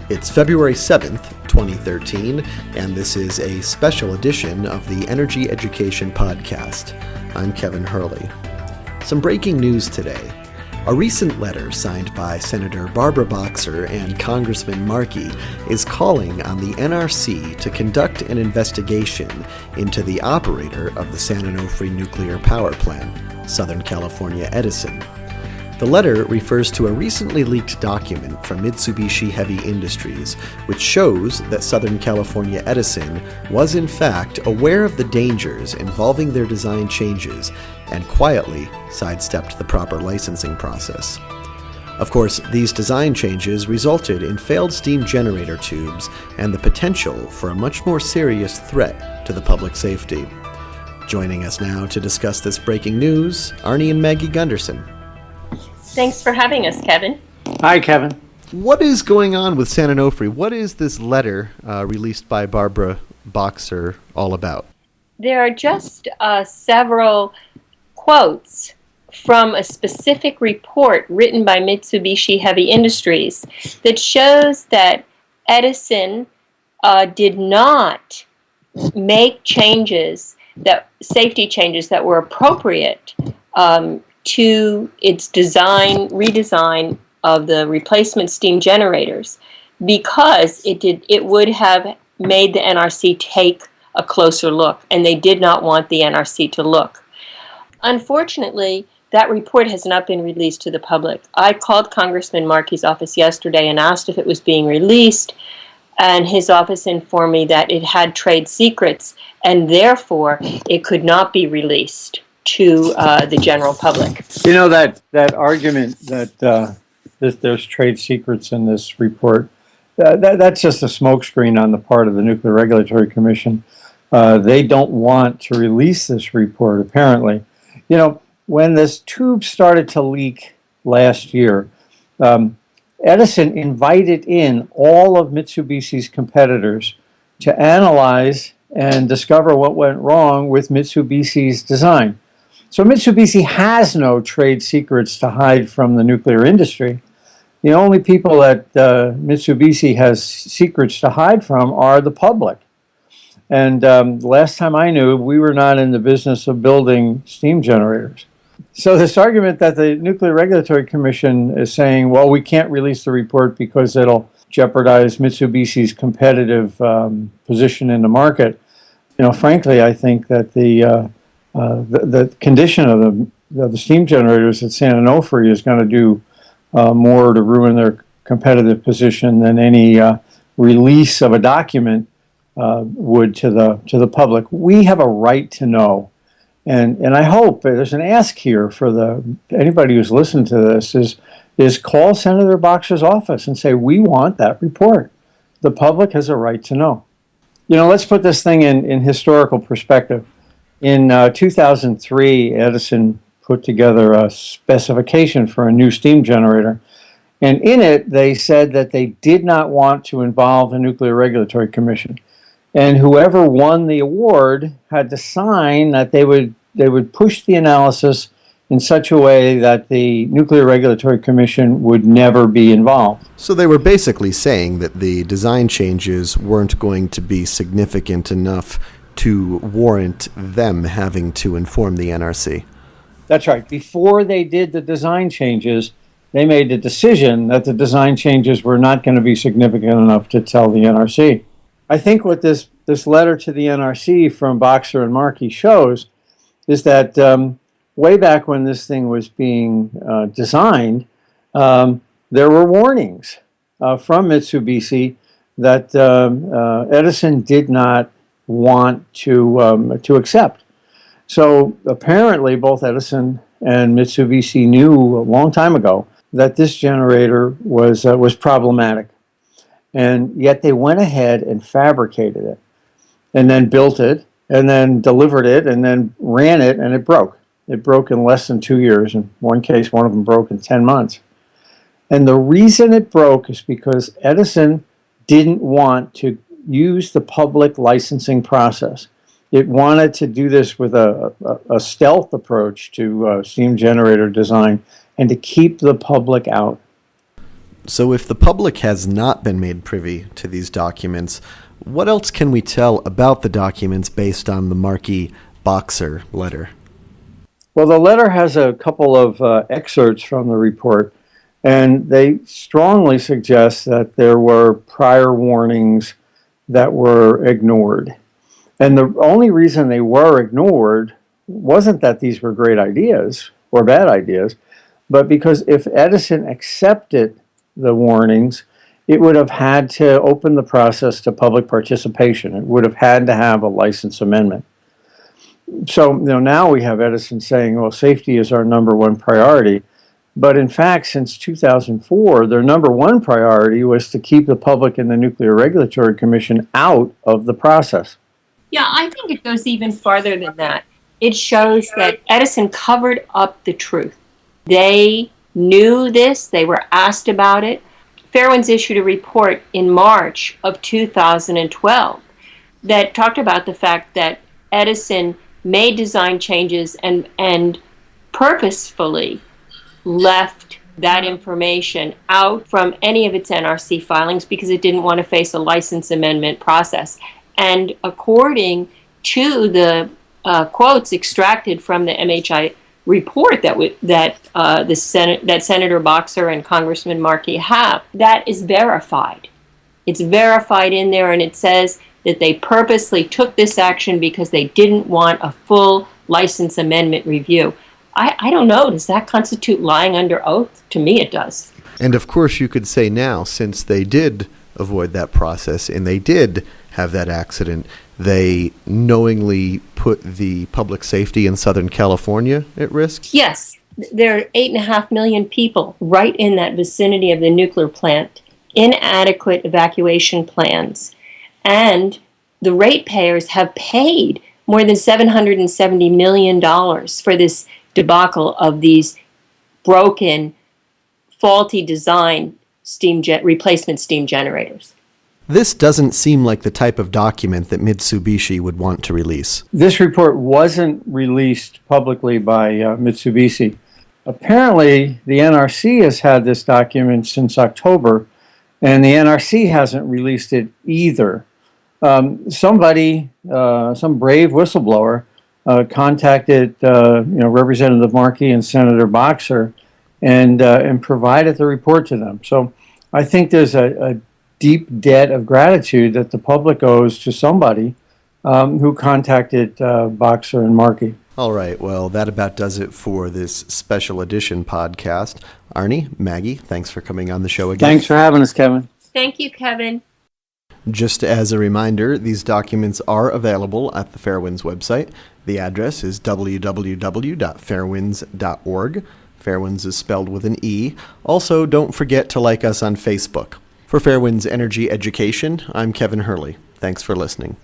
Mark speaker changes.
Speaker 1: It's February 7th, 2013, and this is a special edition of the Energy Education Podcast. I'm Kevin Hurley. Some breaking news today. A recent letter signed by Senator Barbara Boxer and Congressman Markey is calling on the NRC to conduct an investigation into the operator of the San Onofre nuclear power plant, Southern California Edison. The letter refers to a recently leaked document from Mitsubishi Heavy Industries, which shows that Southern California Edison was in fact aware of the dangers involving their design changes and quietly sidestepped the proper licensing process. Of course, these design changes resulted in failed steam generator tubes and the potential for a much more serious threat to the public safety. Joining us now to discuss this breaking news, Arnie and Maggie Gunderson.
Speaker 2: Thanks for having us, Kevin.
Speaker 3: Hi, Kevin.
Speaker 1: What is going on with San Onofre? What is this letter released by Barbara Boxer all about?
Speaker 2: There are just several quotes from a specific report written by Mitsubishi Heavy Industries that shows that Edison did not make safety changes that were appropriate to its redesign of the replacement steam generators, because it would have made the NRC take a closer look, and they did not want the NRC to look. Unfortunately, that report has not been released to the public. I called Congressman Markey's office yesterday and asked if it was being released, and his office informed me that it had trade secrets, and therefore it could not be released to the general public.
Speaker 3: You know, that argument that there's trade secrets in this report, that's just a smokescreen on the part of the Nuclear Regulatory Commission. They don't want to release this report, apparently. You know, when this tube started to leak last year, Edison invited in all of Mitsubishi's competitors to analyze and discover what went wrong with Mitsubishi's design. So Mitsubishi has no trade secrets to hide from the nuclear industry. The only people that Mitsubishi has secrets to hide from are the public. And last time I knew, we were not in the business of building steam generators. So this argument that the Nuclear Regulatory Commission is saying, well, we can't release the report because it'll jeopardize Mitsubishi's competitive position in the market. You know, frankly, I think that the condition of the steam generators at San Onofre is going to do more to ruin their competitive position than any release of a document would to the public. We have a right to know, and I hope there's an ask here for anybody who's listened to this is call Senator Boxer's office and say, we want that report. The public has a right to know. You know, let's put this thing in historical perspective. In 2003, Edison put together a specification for a new steam generator, and in it they said that they did not want to involve the Nuclear Regulatory Commission, and whoever won the award had to sign that they would push the analysis in such a way that the Nuclear Regulatory Commission would never be involved.
Speaker 1: So they were basically saying that the design changes weren't going to be significant enough to warrant them having to inform the NRC.
Speaker 3: That's right. Before they did the design changes, they made the decision that the design changes were not going to be significant enough to tell the NRC. I think what this letter to the NRC from Boxer and Markey shows is that way back when this thing was being designed, there were warnings from Mitsubishi that Edison did not want to accept. So apparently both Edison and Mitsubishi knew a long time ago that this generator was problematic, and yet they went ahead and fabricated it, and then built it, and then delivered it, and then ran it, and it broke. It broke in less than 2 years. In one case, one of them broke in 10 months. And the reason it broke is because Edison didn't want to use the public licensing process. It wanted to do this with a stealth approach to steam generator design and to keep the public out.
Speaker 1: So if the public has not been made privy to these documents, what else can we tell about the documents based on the Markey-Boxer letter?
Speaker 3: Well, the letter has a couple of excerpts from the report, and they strongly suggest that there were prior warnings that were ignored. And the only reason they were ignored wasn't that these were great ideas or bad ideas, but because if Edison accepted the warnings, it would have had to open the process to public participation. It would have had to have a license amendment. So, now we have Edison saying, well, safety is our number one priority. But in fact, since 2004, their number one priority was to keep the public and the Nuclear Regulatory Commission out of the process.
Speaker 2: Yeah, I think it goes even farther than that. It shows that Edison covered up the truth. They knew this. They were asked about it. Fairwinds issued a report in March of 2012 that talked about the fact that Edison made design changes and purposefully left that information out from any of its NRC filings because it didn't want to face a license amendment process. And according to the quotes extracted from the MHI report that Senator Boxer and Congressman Markey have, that is verified. It's verified in there, and it says that they purposely took this action because they didn't want a full license amendment review. I don't know. Does that constitute lying under oath? To me, it does.
Speaker 1: And of course, you could say now, since they did avoid that process and they did have that accident, they knowingly put the public safety in Southern California at risk?
Speaker 2: Yes. There are 8.5 million people right in that vicinity of the nuclear plant, inadequate evacuation plans, and the ratepayers have paid more than $770 million for this debacle of these broken, faulty design replacement steam generators.
Speaker 1: This doesn't seem like the type of document that Mitsubishi would want to release.
Speaker 3: This report wasn't released publicly by Mitsubishi. Apparently, the NRC has had this document since October, and the NRC hasn't released it either. Somebody, some brave whistleblower, contacted Representative Markey and Senator Boxer and provided the report to them. So I think there's a deep debt of gratitude that the public owes to somebody who contacted Boxer and Markey.
Speaker 1: All right, well, that about does it for this special edition podcast. Arnie, Maggie, thanks for coming on the show again.
Speaker 3: Thanks for having us, Kevin.
Speaker 2: Thank you, Kevin.
Speaker 1: Just as a reminder, these documents are available at the Fairwinds website. The address is www.fairwinds.org. Fairwinds is spelled with an E. Also, don't forget to like us on Facebook. For Fairwinds Energy Education, I'm Kevin Hurley. Thanks for listening.